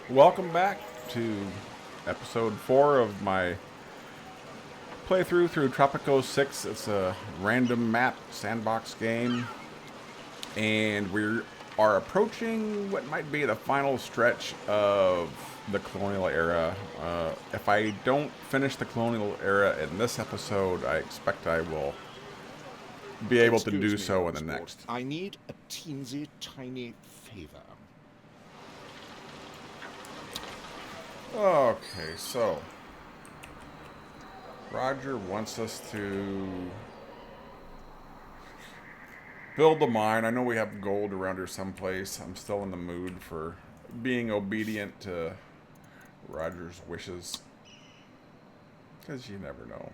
Welcome back to episode 4 of my playthrough through Tropico 6. It's a random map sandbox game, and we are approaching what might be the final stretch of the Colonial era. If I don't finish the Colonial era in this episode, I expect I will be able to Excuse do me, so in young the sport. next. I need a teensy tiny favor. Okay, so Roger wants us to build the mine. I know we have gold around here someplace. I'm still in the mood for being obedient to Roger's wishes. Because you never know.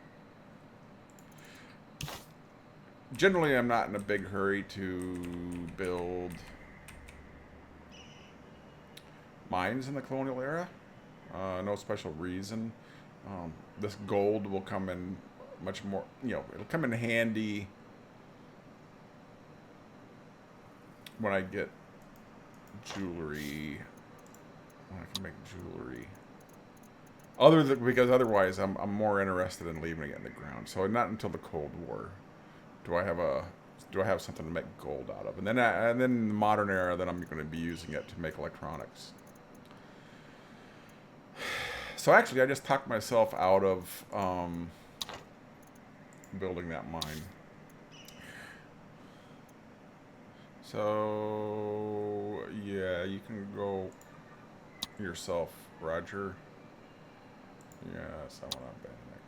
Generally, I'm not in a big hurry to build mines in the colonial era. No special reason. This gold will come in much more, it'll come in handy when I get jewelry. When I can make jewelry. Because otherwise I'm more interested in leaving it in the ground. So not until the Cold War do I have something to make gold out of. And then in the modern era, then I'm going to be using it to make electronics. So actually, I just talked myself out of building that mine. So yeah, you can go yourself, Roger. Yes, I want to ban that.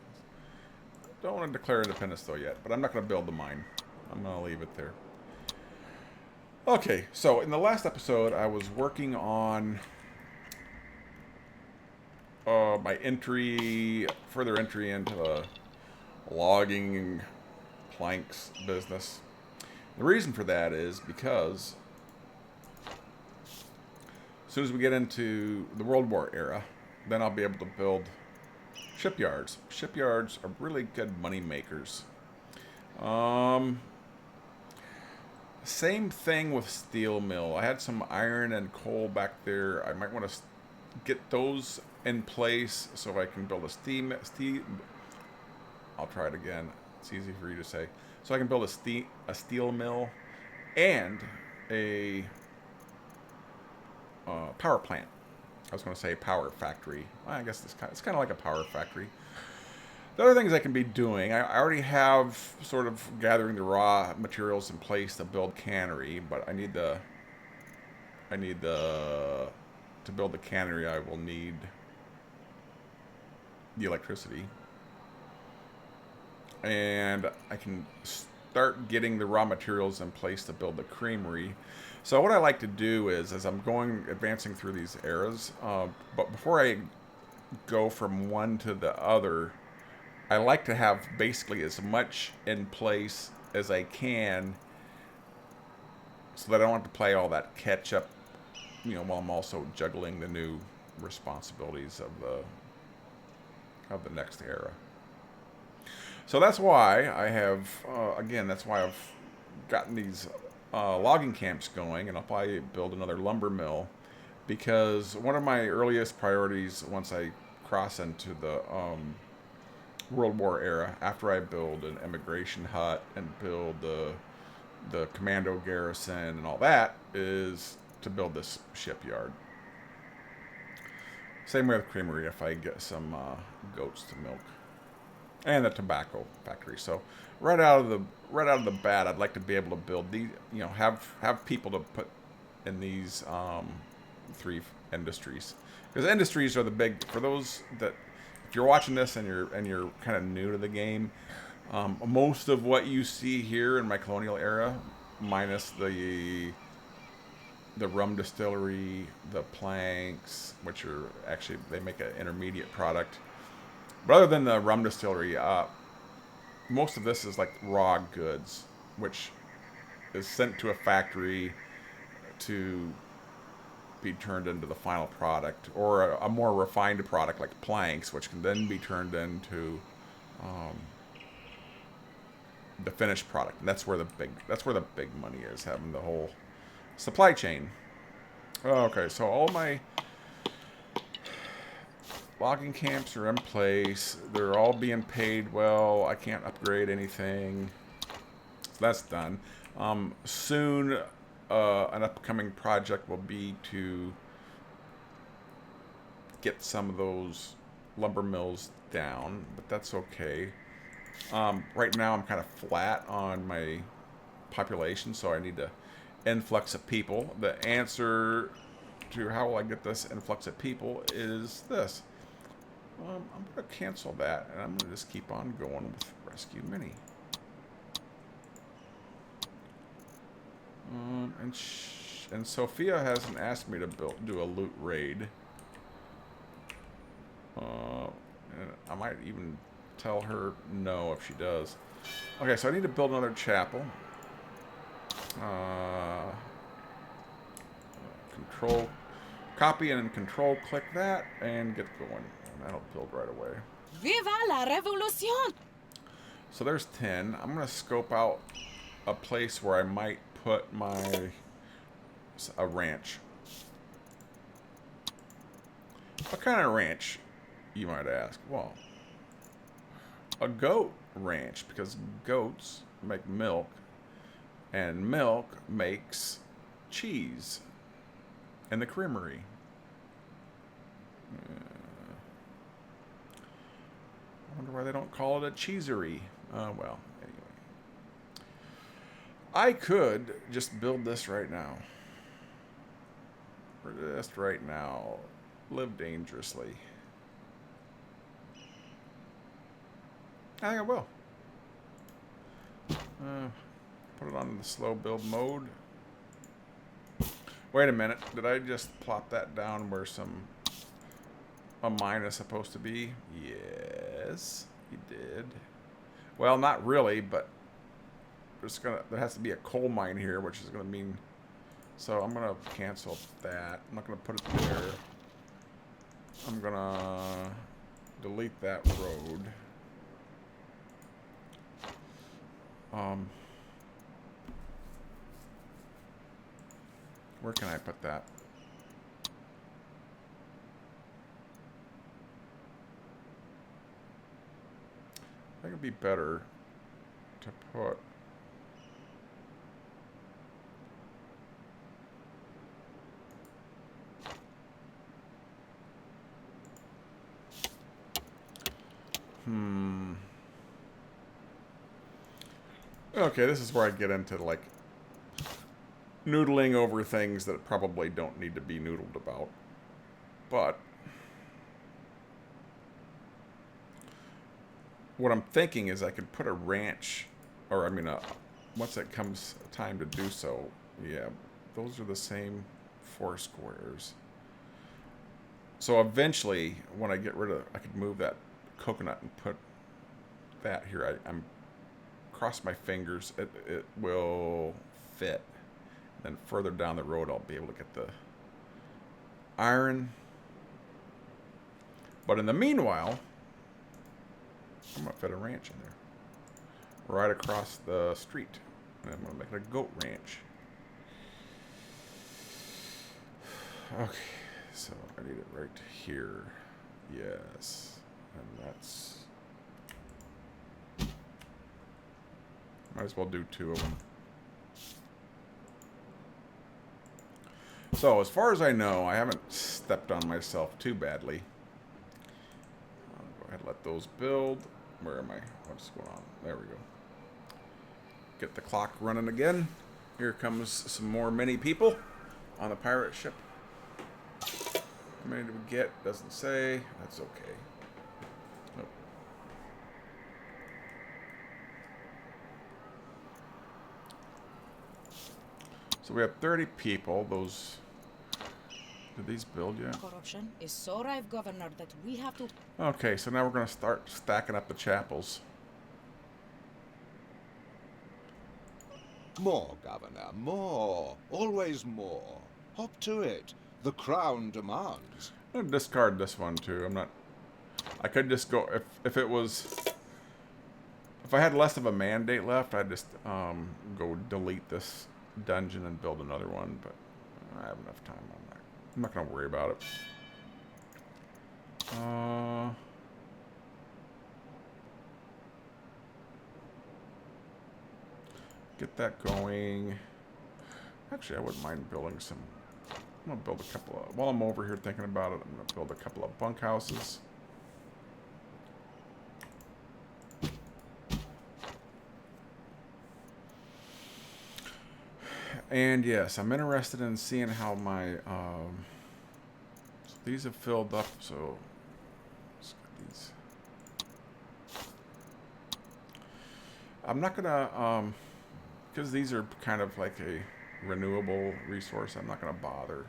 Don't want to declare independence though yet, but I'm not going to build the mine. I'm going to leave it there. Okay, so in the last episode, I was working on my further entry into the logging planks business. The reason for that is because as soon as we get into the World War era, then I'll be able to build shipyards. Shipyards are really good money makers. Same thing with steel mill. I had some iron and coal back there. I might want to get those in place so I can build a steam. I'll try it again. It's easy for you to say. So I can build a steel mill and a power plant. I was going to say power factory. I guess it's kind of like a power factory. The other things I can be doing, I already have sort of gathering the raw materials in place to build cannery, but I need the to build the cannery. I will need the electricity, and I can start getting the raw materials in place to build the creamery. So what I like to do is, as I'm advancing through these eras, but before I go from one to the other, I like to have basically as much in place as I can, so that I don't have to play all that catch up, while I'm also juggling the new responsibilities of the next era. So that's why I have, that's why I've gotten these logging camps going, and I'll probably build another lumber mill, because one of my earliest priorities once I cross into the World War era, after I build an immigration hut and build the commando garrison and all that, is to build this shipyard. Same way with creamery, if I get some goats to milk, and the tobacco factory. So right out of the bat, I'd like to be able to build these, have people to put in these three industries, because industries are the big, for those that, if you're watching this and you're kind of new to the game, most of what you see here in my colonial era, minus the rum distillery, the planks, which are actually, they make an intermediate product. But other than the rum distillery, most of this is like raw goods, which is sent to a factory to be turned into the final product, or a more refined product like planks, which can then be turned into the finished product. And that's where the big money is, having the whole supply chain. Okay, so all my Logging camps are in place. They're all being paid well. I can't upgrade anything. That's done. Soon, an upcoming project will be to get some of those lumber mills down, but that's okay. Right now, I'm kind of flat on my population, so I need to influx of people. The answer to how will I get this influx of people is this. I'm going to cancel that, and I'm going to just keep on going with Rescue Mini. And Sophia hasn't asked me to do a loot raid. And I might even tell her no if she does. Okay, so I need to build another chapel. Control, copy and then control click that and get going. And that'll build right away. Viva la revolution! So there's 10. I'm going to scope out a place where I might put a ranch. What kind of ranch, you might ask? Well, a goat ranch, because goats make milk, and milk makes cheese in the creamery. I wonder why they don't call it a cheesery. Well, anyway. I could just build this right now. Just right now. Live dangerously. I think I will. Put it on the slow build mode. Wait a minute. Did I just plop that down where a mine is supposed to be? Yes, you did. Well, not really, but there has to be a coal mine here, which is gonna mean. So I'm gonna cancel that. I'm not gonna put it there. I'm gonna delete that road. Where can I put that? I think it'd be better to put Okay, this is where I get into like noodling over things that probably don't need to be noodled about. But what I'm thinking is I could put a ranch, or I mean, once it comes time to do so, yeah, those are the same 4 squares. So eventually, when I get rid of, I could move that coconut and put that here. I'm cross my fingers, it will fit. Then further down the road, I'll be able to get the iron. But in the meanwhile, I'm gonna fit a ranch in there, right across the street, and I'm gonna make it a goat ranch. Okay, so I need it right here. Yes, and that's. Might as well do 2 of them. So, as far as I know, I haven't stepped on myself too badly. I'll go ahead and let those build. Where am I? What's going on? There we go. Get the clock running again. Here comes some more mini people on the pirate ship. How many did we get? Doesn't say. That's okay. Nope. So we have 30 people. Those. Did these build yet? Corruption is so rife, Governor, that we have to. Okay, so now we're going to start stacking up the chapels. More, Governor, more. Always more. Hop to it. The crown demands. I'm going to discard this one too. I'm not. I could just go if it was. If I had less of a mandate left, I'd just go delete this dungeon and build another one. But I have enough time on that. I'm not going to worry about it. Get that going. Actually, I wouldn't mind building some. I'm gonna build a couple of. While I'm over here thinking about it, I'm gonna build a couple of bunkhouses. And yes, I'm interested in seeing how my so these have filled up. So let's get these. I'm not gonna because these are kind of like a renewable resource. I'm not gonna bother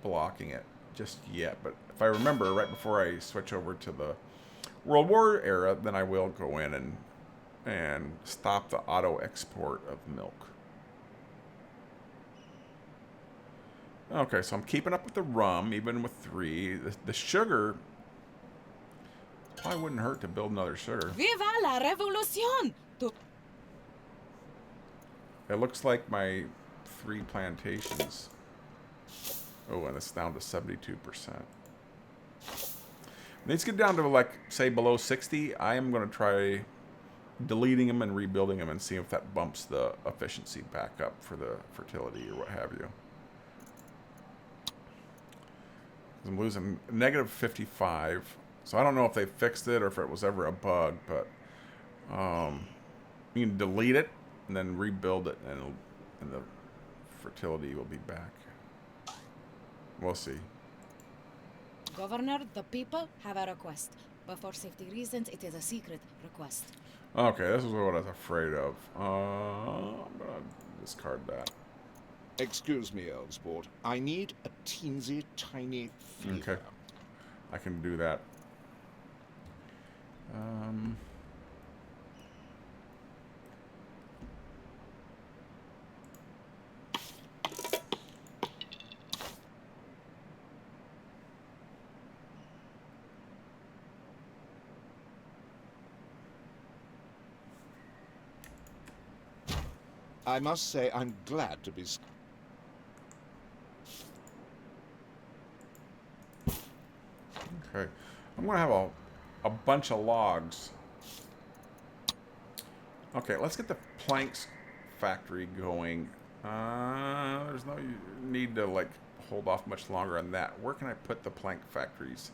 blocking it just yet. But if I remember right before I switch over to the World War era, then I will go in and stop the auto export of milk. Okay, so I'm keeping up with the rum, even with 3. The sugar probably wouldn't hurt to build another sugar. Viva la revolution! It looks like my 3 plantations. Oh, and it's down to 72%. When these get down to, like, say, below 60, I am going to try deleting them and rebuilding them and see if that bumps the efficiency back up for the fertility or what have you. I'm losing negative 55. So I don't know if they fixed it or if it was ever a bug, but you can delete it and then rebuild it, and the fertility will be back. We'll see. Governor, the people have a request. But for safety reasons, it is a secret request. Okay, this is what I was afraid of. I'm going to discard that. Excuse me, Elsport. I need a teensy tiny favor. Okay. I can do that. I must say I'm glad to be... Okay. I'm going to have a bunch of logs. Okay, let's get the planks factory going. There's no need to, like, hold off much longer on that. Where can I put the plank factories?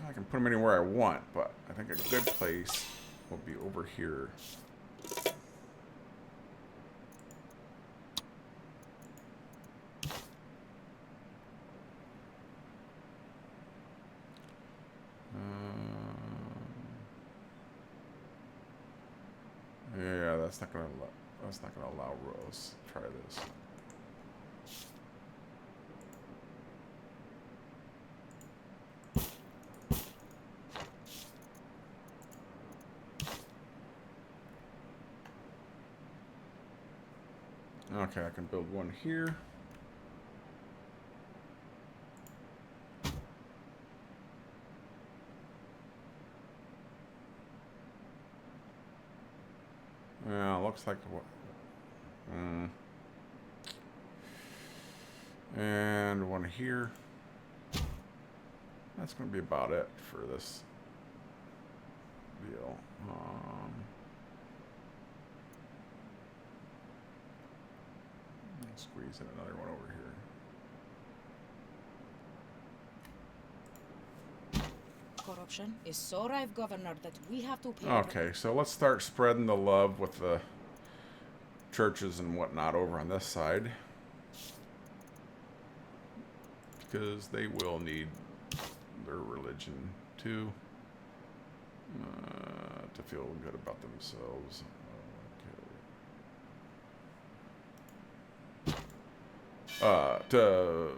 I can put them anywhere I want, but I think a good place will be over here. Yeah, that's not gonna allow rows. Try this. Okay, I can build one here. Yeah, looks like what? And one here. That's going to be about it for this deal. Squeeze in another one over here. Corruption is so rife, Governor, that we have to pay... Okay, so let's start spreading the love with the churches and whatnot over on this side. Because they will need their religion too. To feel good about themselves. Okay. To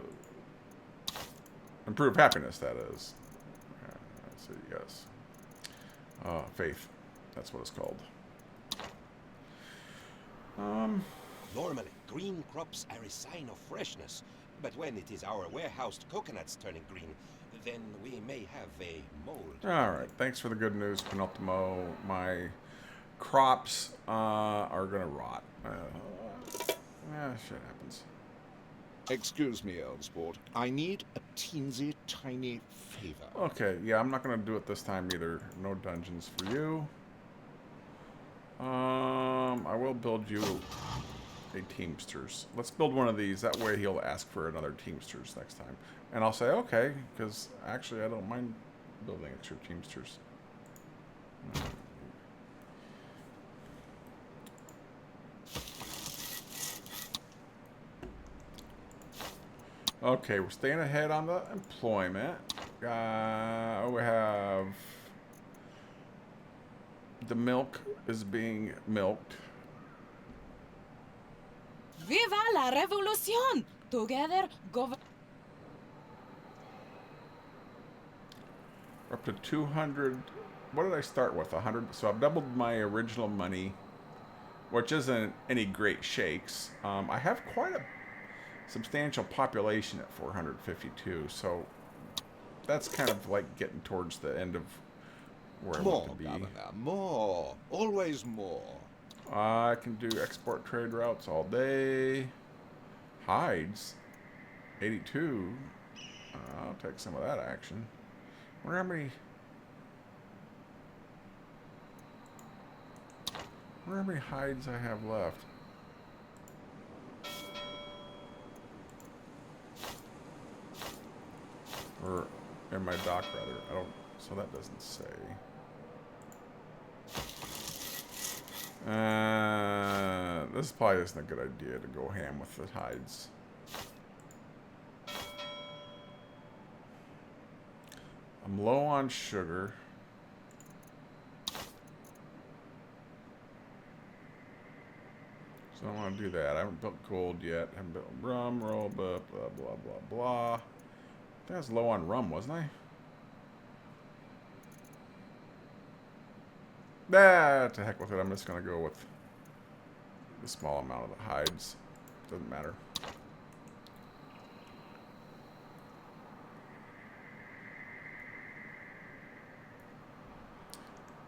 improve happiness, that is. So yes. Faith. That's what it's called. Normally, green crops are a sign of freshness, but when it is our warehoused coconuts turning green, then we may have a mold. All right. Thanks for the good news, Penultimo. My crops are going to rot. Yeah, shit happens. Excuse me, old sport. I need a teensy tiny favor. Okay, yeah, I'm not gonna do it this time either. No dungeons for you. I will build you a Teamsters. Let's build one of these. That way he'll ask for another Teamsters next time. And I'll say, okay, because actually I don't mind building extra Teamsters. Okay, we're staying ahead on the employment. We have the milk is being milked. Viva la revolution! Together, govern. We're up to 200. What did I start with? 100. So I've doubled my original money, which isn't any great shakes. I have quite a substantial population at 452, so that's kind of like getting towards the end of where I More, want to be. Governor, more. Always more. I can do export trade routes all day. Hides, 82. I'll take some of that action. Wonder how many. Wonder how many hides I have left. Or in my dock, rather. I don't. So that doesn't say. This probably isn't a good idea to go ham with the hides. I'm low on sugar. So I don't want to do that. I haven't built gold yet. I haven't built rum, roll, blah, blah, blah, blah, blah. I think I was low on rum, wasn't I? Nah, to heck with it. I'm just going to go with the small amount of the hides. Doesn't matter.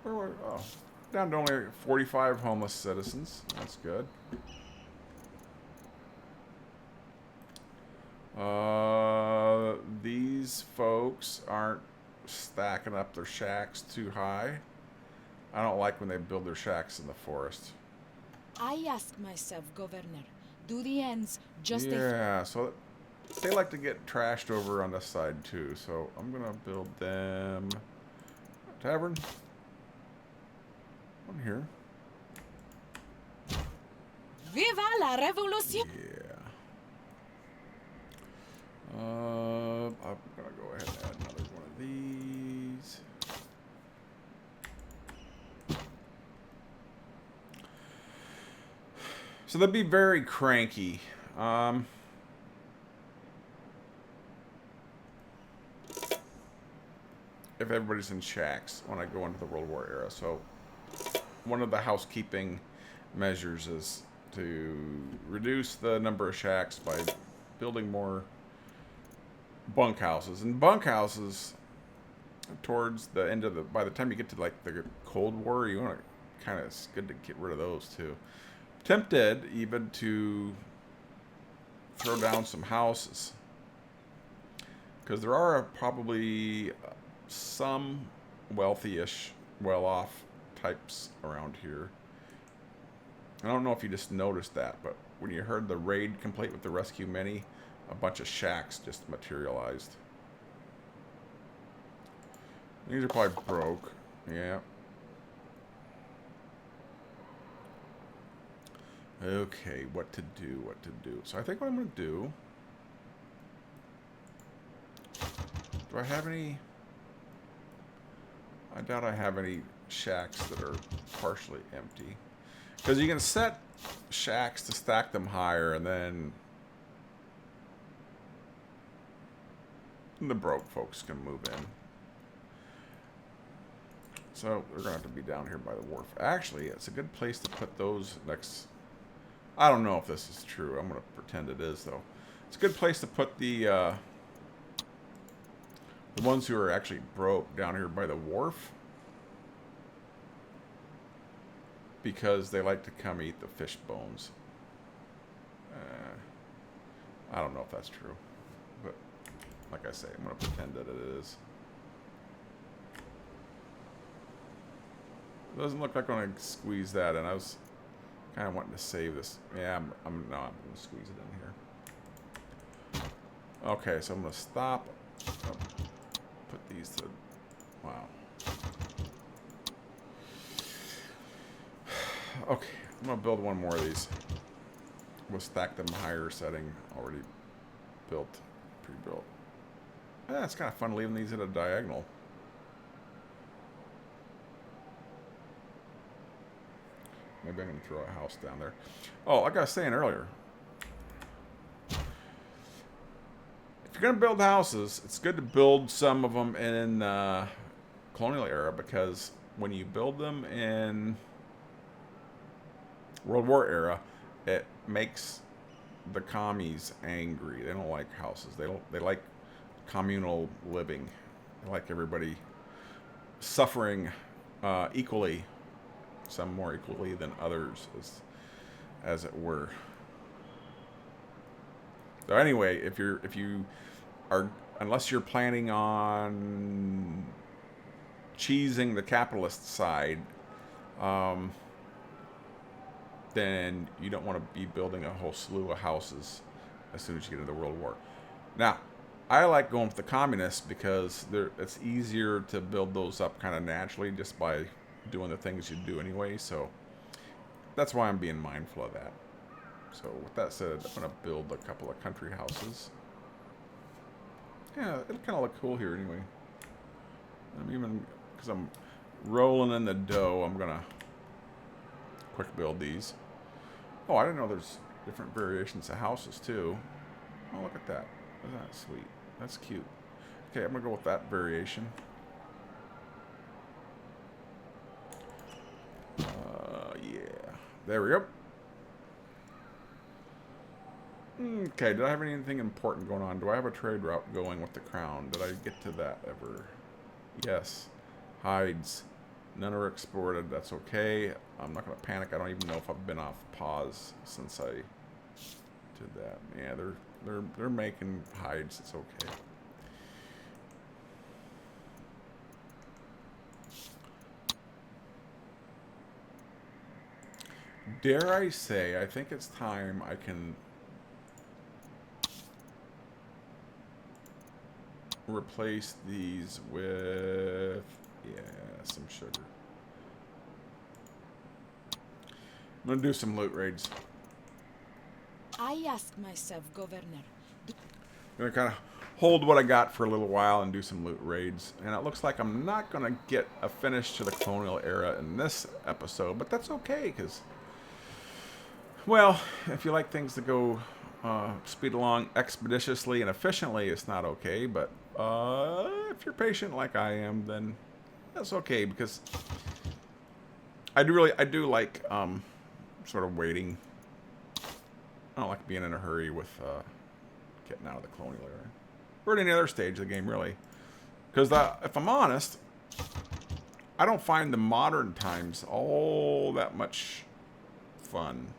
Oh, down to only 45 homeless citizens. That's good. These folks aren't stacking up their shacks too high. I don't like when they build their shacks in the forest. I ask myself, Governor, do the ends justify? Yeah, so they like to get trashed over on this side too. So I'm gonna build them a tavern. One here. Viva la revolution! Yeah. I'm gonna go ahead and add another one of these. So they'd be very cranky. If everybody's in shacks when I go into the World War era. So one of the housekeeping measures is to reduce the number of shacks by building more bunkhouses. And bunkhouses, towards the end of the, by the time you get to like the Cold War, you want to kind of, it's good to get rid of those too. Tempted even to throw down some houses, because there are probably some wealthy-ish, well-off types around here. I don't know if you just noticed that, but when you heard the raid complete with the rescue mini, a bunch of shacks just materialized. These are probably broke. Yeah. Okay, what to do, what to do. So I think what I'm going to do... Do I have any... I doubt I have any shacks that are partially empty. Because you can set shacks to stack them higher, and then the broke folks can move in. So they're going to have to be down here by the wharf. Actually, it's a good place to put those next... I don't know if this is true. I'm going to pretend it is, though. It's a good place to put the ones who are actually broke down here by the wharf, because they like to come eat the fish bones. I don't know if that's true. But like I say, I'm going to pretend that it is. It doesn't look like I'm going to squeeze that in. I was kind of wanting to save this. Yeah, I'm going to squeeze it in here. Okay, so I'm going to stop. I'll put these to... Wow. Okay, I'm going to build one more of these. We'll stack them higher setting, already built, pre-built. Yeah, it's kind of fun leaving these at a diagonal. Maybe I'm going to throw a house down there. Oh, like I was saying earlier, if you're going to build houses, it's good to build some of them in Colonial era, because when you build them in World War era, it makes the commies angry. They don't like houses. They like communal living. They like everybody suffering equally. Some more equally than others, as it were. So anyway, if you are, unless you're planning on cheesing the capitalist side, then you don't want to be building a whole slew of houses as soon as you get into the World War. Now, I like going with the communists because it's easier to build those up kind of naturally just by doing the things you do anyway, so that's why I'm being mindful of that. So with that said, I'm going to build a couple of country houses. Yeah, it'll kind of look cool here anyway. I'm even, because I'm rolling in the dough, I'm going to quick build these. Oh, I didn't know there's different variations of houses too. Oh, look at that. Isn't that sweet? That's cute. Okay, I'm going to go with that variation. Yeah. There we go. Okay, did I have anything important going on? Do I have a trade route going with the crown? Did I get to that ever? Yes. Hides. None are exported. That's okay. I'm not going to panic. I don't even know if I've been off pause since I did that. Yeah, they're making hides. It's okay. Dare I say, I think it's time I can replace these with, yeah, some sugar. I'm going to do some loot raids. I ask myself, Governor. I'm going to kind of hold what I got for a little while and do some loot raids. And it looks like I'm not going to get a finish to the Colonial era in this episode, but that's okay, because... well, if you like things to go speed along expeditiously and efficiently, it's not okay. But if you're patient like I am, then that's okay, because I do like sort of waiting. I don't like being in a hurry with getting out of the Colonial era or at any other stage of the game, really. Because if I'm honest, I don't find the modern times all that much fun.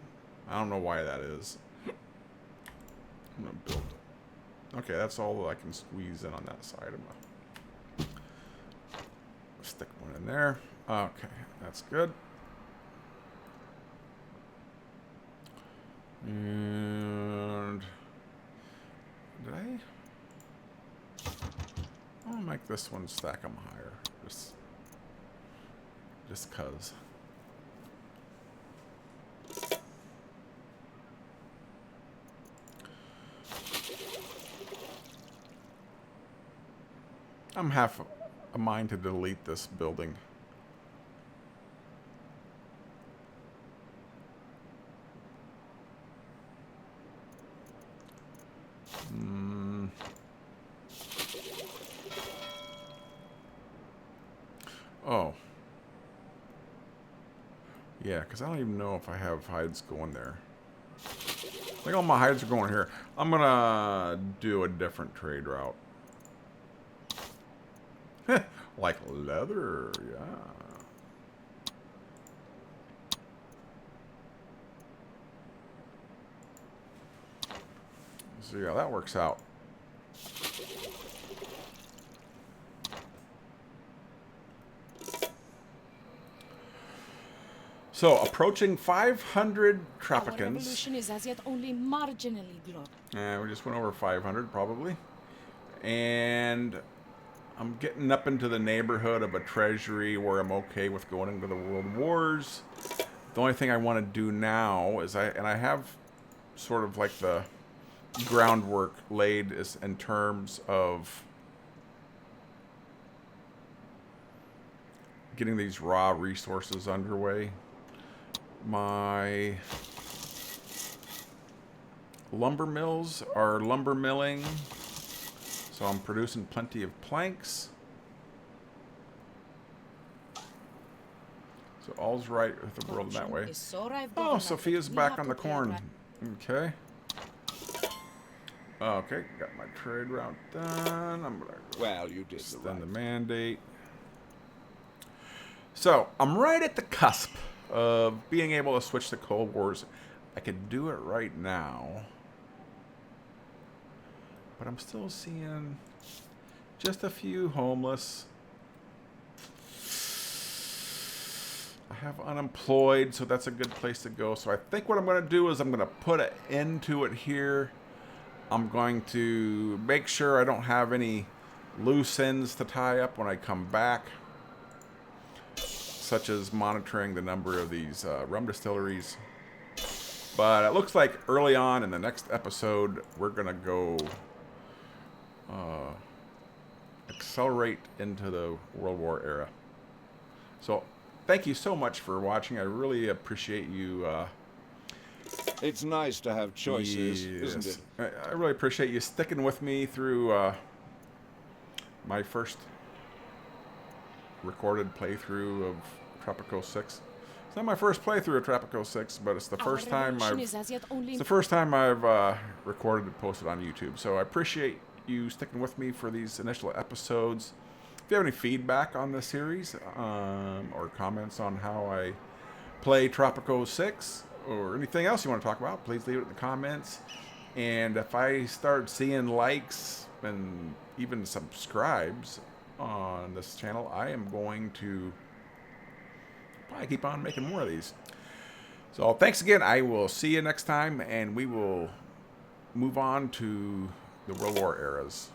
I don't know why that is. I'm going to build it. Okay, that's all that I can squeeze in on that side. I'm going to stick one in there. Okay, that's good. And did I'll make this one stack them higher. Just 'cause. I'm half a mind to delete this building. Oh. Yeah, because I don't even know if I have hides going there. I think all my hides are going here. I'm going to do a different trade route. Like leather, yeah. So yeah, that works out. So, approaching 500 Our Tropicans. revolution is as yet only marginally glorious. And we just went over 500, probably. And I'm getting up into the neighborhood of a treasury where I'm okay with going into the world wars. The only thing I want to do now is I have sort of like the groundwork laid is in terms of getting these raw resources underway. My lumber mills are lumber milling, so I'm producing plenty of planks. So all's right with the world in that way. Oh, Sophia's back on the corn. Okay. Okay, got my trade route done. I'm gonna Well, you did the extend right. the mandate. So I'm right at the cusp of being able to switch to Cold Wars. I could do it right now, but I'm still seeing just a few homeless. I have unemployed, so that's a good place to go. So I think what I'm going to do is I'm going to put an end to it here. I'm going to make sure I don't have any loose ends to tie up when I come back, such as monitoring the number of these rum distilleries. But it looks like early on in the next episode, we're going to go accelerate into the World War era. So thank you so much for watching. I really appreciate you. It's nice to have choices, isn't it? I really appreciate you sticking with me through my first recorded playthrough of Tropico 6. It's not my first playthrough of Tropico 6, but it's the first time I've recorded and posted on YouTube. So I appreciate you sticking with me for these initial episodes. If you have any feedback on the series or comments on how I play Tropico 6 or anything else you want to talk about, please leave it in the comments. And if I start seeing likes and even subscribes on this channel, I am going to probably keep on making more of these. So thanks again. I will see you next time, and we will move on to the World War eras.